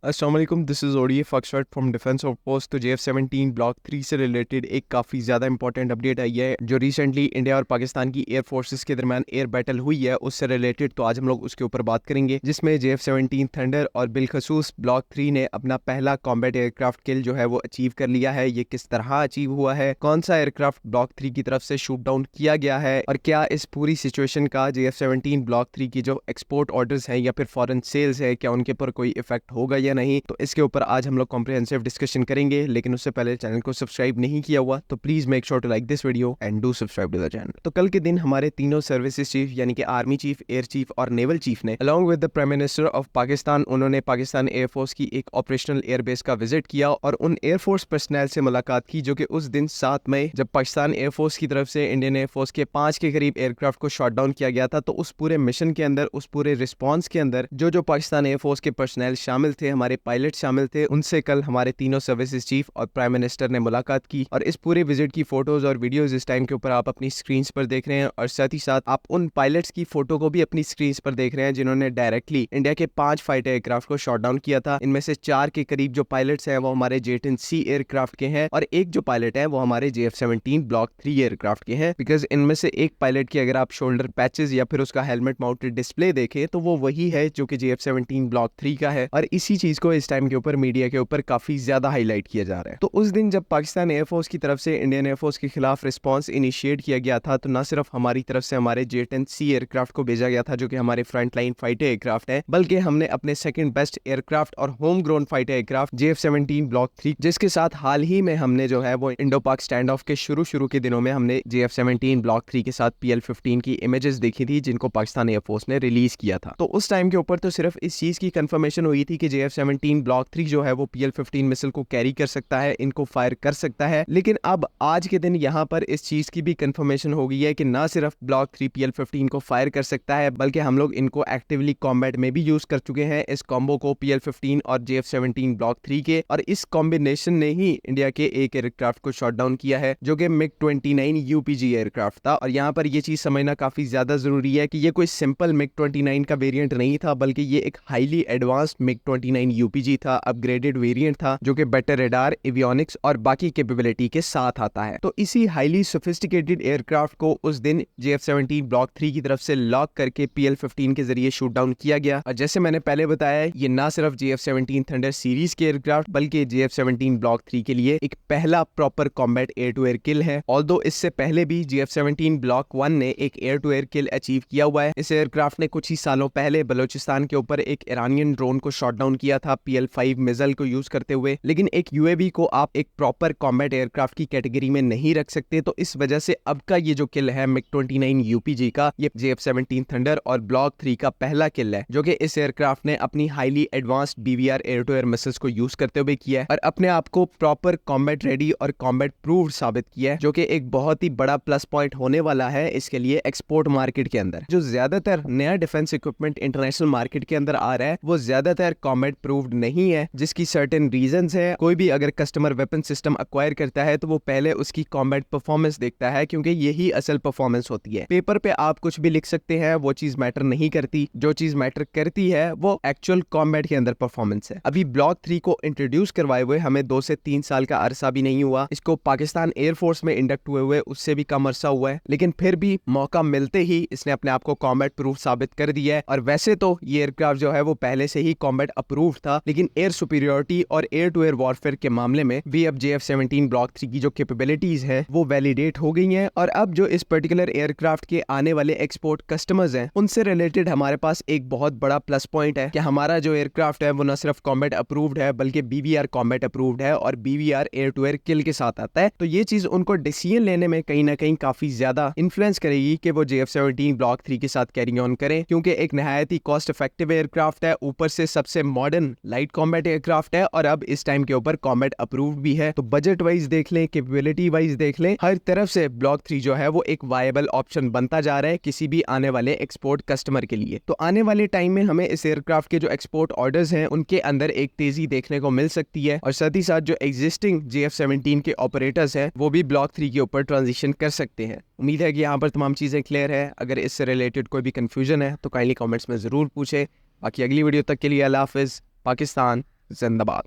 अस्सलाम वालेकुम, this is ODA foxtrot from defence of post. तो JF-17 ब्लॉक 3 से रिलेटेड एक काफ़ी ज़्यादा इंपॉर्टेंट अपडेट आई है जो रिसेंटली इंडिया और पाकिस्तान की एयर फोर्सेस के दरमियान एयर बैटल हुई है, उससे रिलेटेड। तो आज हम लोग उसके ऊपर बात करेंगे, जिसमें JF-17 थंडर और बिलखसूस ब्लॉक 3 ने अपना पहला कॉम्बैट एयरक्राफ्ट किल जो है वो अचीव कर लिया है। ये किस तरह अचीव हुआ है, कौन सा एयरक्राफ्ट ब्लॉक 3 की तरफ से शूट डाउन किया गया है, और क्या इस पूरी सिचुएशन का JF-17 ब्लॉक 3 की जो एक्सपोर्ट ऑर्डर्स हैं या फिर फॉरेन सेल्स है, क्या उनके ऊपर कोई इफेक्ट होगा या नहीं। तो इसके ऊपर आज हम लोग कॉम्प्रिहेंसिव डिस्कशन करेंगे, लेकिन उससे पहले चैनल को सब्सक्राइब नहीं किया हुआ तो please make sure to like this video and do subscribe to the channel. तो कल के दिन हमारे तीनों सर्विसेज चीफ यानी कि आर्मी चीफ, एयर चीफ और नेवल चीफ ने along with the prime minister of Pakistan, उन्होंने पाकिस्तान एयरफोर्स की एक ऑपरेशनल एयरबेस का विजिट किया और उन एयरफोर्स पर्सनल से मुलाकात की जो कि उस दिन 7 मई जब पाकिस्तान एयरफोर्स की तरफ से इंडियन एयरफोर्स के 5 के करीब एयरक्राफ्ट को शॉट डाउन किया गया था। तो उस पूरे मिशन के अंदर, उस पूरे रिस्पॉन्स के अंदर जो जो पाकिस्तान एयरफोर्स के पर्सनल शामिल थे, हमारे पायलट शामिल थे, उनसे कल हमारे तीनों सर्विसेज चीफ और प्राइम मिनिस्टर ने मुलाकात की। और इस पूरे विजिट की फोटोज और वीडियोज इस टाइम के ऊपर आप अपनी स्क्रीन पर देख रहे हैं, और साथ ही साथ आप उन पायलट्स की फोटो को भी अपनी स्क्रीन पर देख रहे हैं जिन्होंने डायरेक्टली इंडिया के 5 फाइटर एयरक्राफ्ट को शॉट डाउन किया था। इनमें से 4 के करीब जो पायलट्स हैं वो हमारे J-10C एयरक्राफ्ट के हैं, और एक जो पायलट है वो हमारे JF-17 ब्लॉक 3 एयरक्राफ्ट के हैं। बिकॉज इनमें से एक पायलट की अगर आप शोल्डर पैचेस या फिर उसका हेलमेट माउंटेड डिस्प्ले देखें तो वो वही है जो कि JF-17 ब्लॉक 3 का है, और इसी चीज को इस टाइम के ऊपर मीडिया के ऊपर काफी ज्यादा हाईलाइट किया जा रहा है। तो उस दिन जब पाकिस्तान एयरफोर्स की तरफ से इंडियन एयरफोर्स के खिलाफ रिस्पांस इनिशिएट किया गया था, तो न सिर्फ हमारी तरफ से हमारे J-10C एयरक्राफ्ट को भेजा गया था जो कि हमारे फ्रंट लाइन फाइटर एयरक्राफ्ट है, बल्कि हमने अपने सेकंड बेस्ट एयरक्राफ्ट और home grown fighter aircraft JF-17 block 3, जिसके साथ हाल ही में हमने जो है वो इंडो पाक स्टैंड ऑफ के शुरू के दिनों में हमने JF-17 ब्लॉक 3 के साथ PL-15 की इमेजेस देखी थी जिनको पाकिस्तान एयरफोर्स ने रिलीज किया था। तो उस टाइम के ऊपर तो सिर्फ इस चीज की कंफर्मेशन हुई थी कि JF-17 ब्लॉक 3 जो है वो PL-15 मिसाइल को कैरी कर सकता है, इनको फायर कर सकता है। लेकिन अब आज के दिन यहाँ पर इस चीज की भी कंफर्मेशन हो गई है कि ना सिर्फ ब्लॉक 3 PL-15 को फायर कर सकता है, बल्कि हम लोग इनको एक्टिवली कॉम्बैट में भी यूज कर चुके हैं, इस कॉम्बो को PL-15 और JF-17 ब्लॉक 3 के। और इस कॉम्बिनेशन ने ही इंडिया के एक एयरक्राफ्ट को शॉट डाउन किया है जो कि MiG-29 UPG एयरक्राफ्ट था। और यहाँ पर ये चीज समझना काफी ज्यादा जरूरी है कि ये कोई सिंपल MiG-29 का वेरिएंट नहीं था, बल्कि ये एक हाईली एडवांस्ड MiG-29 UPG था, अपग्रेडेड वेरिएंट था जो कि बेटर रेडार, एवियोनिक्स और बाकी कैपेबिलिटी के साथ आता है। तो इसी हाईली सोफिस्टिकेटेड एयरक्राफ्ट को उस दिन JF-17 ब्लॉक 3 की तरफ से लॉक करके PL-15 के जरिए शूट डाउन किया गया। और जैसे मैंने पहले बताया, ये ना सिर्फ JF-17 थंडर सीरीज के एयरक्राफ्ट बल्कि JF-17 ब्लॉक 3 के लिए एक पहला proper combat air to air kill है। ऑल्दो इससे पहले भी JF-17 ब्लॉक 1 ने एक air to air kill achieve किया हुआ है। इस एयरक्राफ्ट ने कुछ ही सालों पहले बलोचिस्तान के ऊपर एक ईरानियन ड्रोन को शॉट डाउन किया था PL-5 मिसाइल को यूज करते हुए। लेकिन एक UAV को आप एक प्रॉपर कॉम्बैट एयरक्राफ्ट की कैटेगरी में नहीं रख सकते, तो इस वजह से अब का ये जो किल है MiG-29 UPG का, ये JF-17 थंडर और ब्लॉक 3 का पहला किल है जो कि इस एयरक्राफ्ट ने अपनी highly advanced BVR air to air missiles को यूज करते हुए किया है और अपने आप को प्रॉपर कॉम्बैट रेडी और कॉम्बैट प्रूव्ड साबित किया है, जो कि एक बहुत ही बड़ा प्लस पॉइंट होने वाला है इसके लिए एक्सपोर्ट मार्केट के अंदर। जो ज्यादातर नया डिफेंस इक्विपमेंट इंटरनेशनल मार्केट के अंदर आ रहा है वो ज्यादातर कॉम्बैट प्रूव्ड नहीं है, जिसकी सर्टेन रीजंस है। कोई भी अगर कस्टमर वेपन सिस्टम अक्वायर करता है तो वो पहले उसकी कॉम्बैट परफॉर्मेंस देखता है, क्योंकि यही असल परफॉर्मेंस होती है। पेपर पे आप कुछ भी लिख सकते हैं, वो चीज मैटर नहीं करती। जो चीज मैटर करती है वो एक्चुअल कॉम्बैट के अंदर परफॉर्मेंस है। अभी ब्लॉक 3 को इंट्रोड्यूस करवाए हुए हमें 2 से 3 साल का अरसा भी नहीं हुआ। इसको पाकिस्तान एयरफोर्स में इंडक्ट हुए उससे भी कम अरसा हुआ है, लेकिन फिर भी मौका मिलते ही इसने अपने आप को कॉम्बैट प्रूफ साबित कर दिया है। और वैसे तो ये एयरक्राफ्ट जो है वो पहले से ही कॉम्बैट अप्रूव्ड था, लेकिन एयर सुपीरियोरिटी और एयर टू एयर वॉरफेयर के मामले में भी अब JF-17 ब्लॉक 3 की जो कैपेबिलिटीज है वो वैलिडेट हो गई हैं। और अब जो इस पर्टिकुलर एयरक्राफ्ट के आने वाले एक्सपोर्ट कस्टमर्स हैं उनसे रिलेटेड हमारे पास एक बहुत बड़ा प्लस पॉइंट है कि हमारा जो एयरक्राफ्ट है वो न सिर्फ कॉम्बैट अप्रूव्ड है बल्कि BVR कॉम्बैट अप्रूव्ड है और BVR एयर टू एयर किल के साथ आता है। तो ये चीज उनको डिसीजन लेने में कहीं ना कहीं काफी ज्यादा इन्फ्लुएंस करेगी कि वो JF-17 ब्लॉक 3 के साथ कैरी ऑन करें, क्योंकि एक नहायत ही कॉस्ट इफेक्टिव एयरक्राफ्ट है, ऊपर से सबसे मॉडर्न लाइट कॉम्बैट एयरक्राफ्ट है और अब इस टाइम के ऊपर कॉम्बैट अप्रूव्ड भी है। तो बजट वाइज देख लें, कैपेबिलिटी वाइज देख लें, हर तरफ से ब्लॉक 3 जो है वो एक वायबल ऑप्शन बनता जा रहा है किसी भी आने वाले एक्सपोर्ट कस्टमर के लिए। तो आने वाले टाइम में हमें इस एयरक्राफ्ट के जो एक्सपोर्ट ऑर्डर्स हैं उनके अंदर एक तेजी देखने को मिल सकती है, और साथ ही साथ जो एग्जिस्टिंग JF-17 के ऑपरेटर्स हैं वो भी ब्लॉक 3 के ऊपर ट्रांजिशन कर सकते हैं। उम्मीद है कि यहाँ पर तमाम चीजें क्लियर है। अगर इससे रिलेटेड कोई भी कंफ्यूजन है तो काइंडली कमेंट्स में जरूर पूछे। बाकी अगली वीडियो तक के लिए अल्लाह हाफिज। पाकिस्तान जिंदाबाद।